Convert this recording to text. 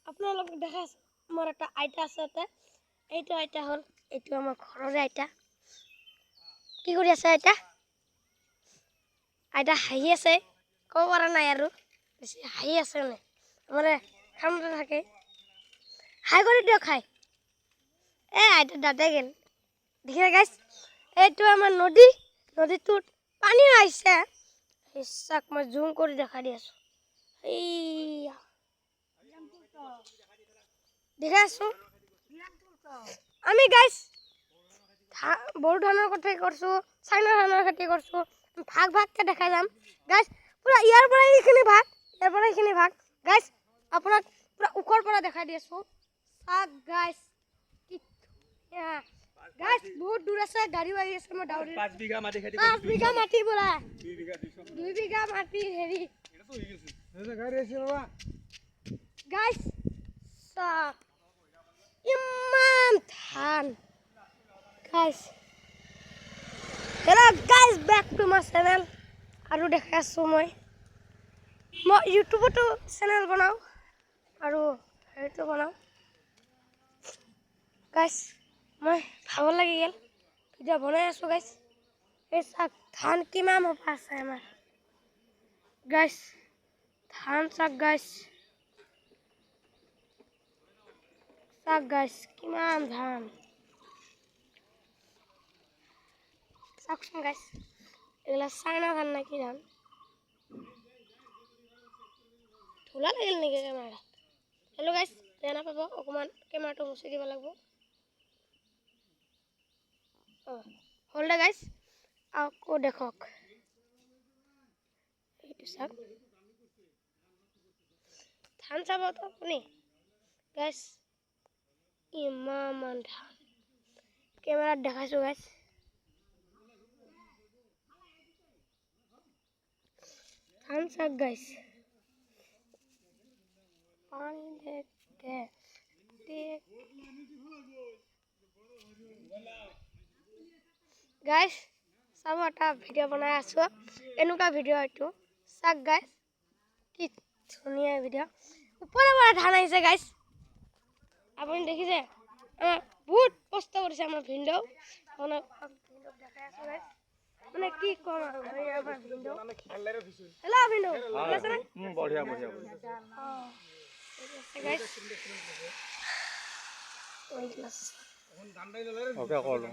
আপোনালোকক দেখাইছো মোৰ এটা আইতা আছে ইয়াতে এইটো আইতা হল এইটো আমাৰ ঘৰৰে আইতা কি কৰি আছে আইতা আইতা হাঁহি আছে ক'ব পৰা নাই আৰু বেছি হাঁহি আছে মানে আমাৰ খামতে থাকে হাই কৰি দিয়ক খাই আইতা দাদা গেল দেখিছে গাইছ এইটো আমাৰ নদীটোত পানী আহিছে চাক মই জুম কৰি দেখা দি আছো এইয়া দেখাইছো আমি গাইছ বড়ো ধানৰ খেতি কৰিছো চাইনা ধানৰ খেতি কৰিছো ভাগকে দেখাই যাম গাইছ পুৰা ইয়াৰ পৰা এইখিনি ভাগ গাইছ আপোনাক পুৰা ওখৰ পৰা দেখাই দি আছো চাক গাইছ গাইছ বহুত দূৰ আছে গাড়ী আহি আছে মই ডাউৰি 5 বিঘা মাটি খেতি 5 বিঘা মাটি বলা 2 বিঘা মাটি হেৰি এটা তো হৈ গৈছে এটা গাড়ী আছে বাবা গাইছ চাক ইমান ধান গাইছ হেল্ল গাইছ বেক টু মাই চেনেল আৰু দেখাই আছো মই ইউটিউবতো চেনেল বনাও আৰু হেৰিটো বনাও গাইছ মই ভাগৰ লাগি গেল ভিডিঅ' বনাই আছো গাইছ এই চাক ধান কিমান আছে আমাৰ গাইছ ধান চাক গাইছ কিমান ধান চাওকচোন গাইছ এগুলা চাইনা ধান নাকি ধান ধুলা লাগিল নেকি কেমেৰা হেল্ল' গাইছ বেয়া নাপাব অকণমান কেমেৰাটো মুচি দিব লাগিব হ'ল দে গাইছ আকৌ দেখক এইটো চাওক ধান চাবতো আপুনি গাইছ ইমান ধান কেমেৰাত দেখাইছো গাইছ ধান চাওক গাইছ পানী দেখে গাইছ চাব এটা ভিডিঅ' বনাই আছো এনেকুৱা ভিডিঅ' এইটো চাওক গাইছ কি ধুনীয়া ভিডিঅ' ওপৰৰ পৰা ধান আহিছে গাইছ আপুনি দেখিছে বহুত কষ্ট কৰিছে আমাৰ ভিনদেউ আপোনাক দেখাই আছো গাইছ মানে কি কম আৰু আমাৰ ভিনদেউ হেল্ল' ভিনদেউ ঠিক আছে নে বঢ়িয়া গাইছ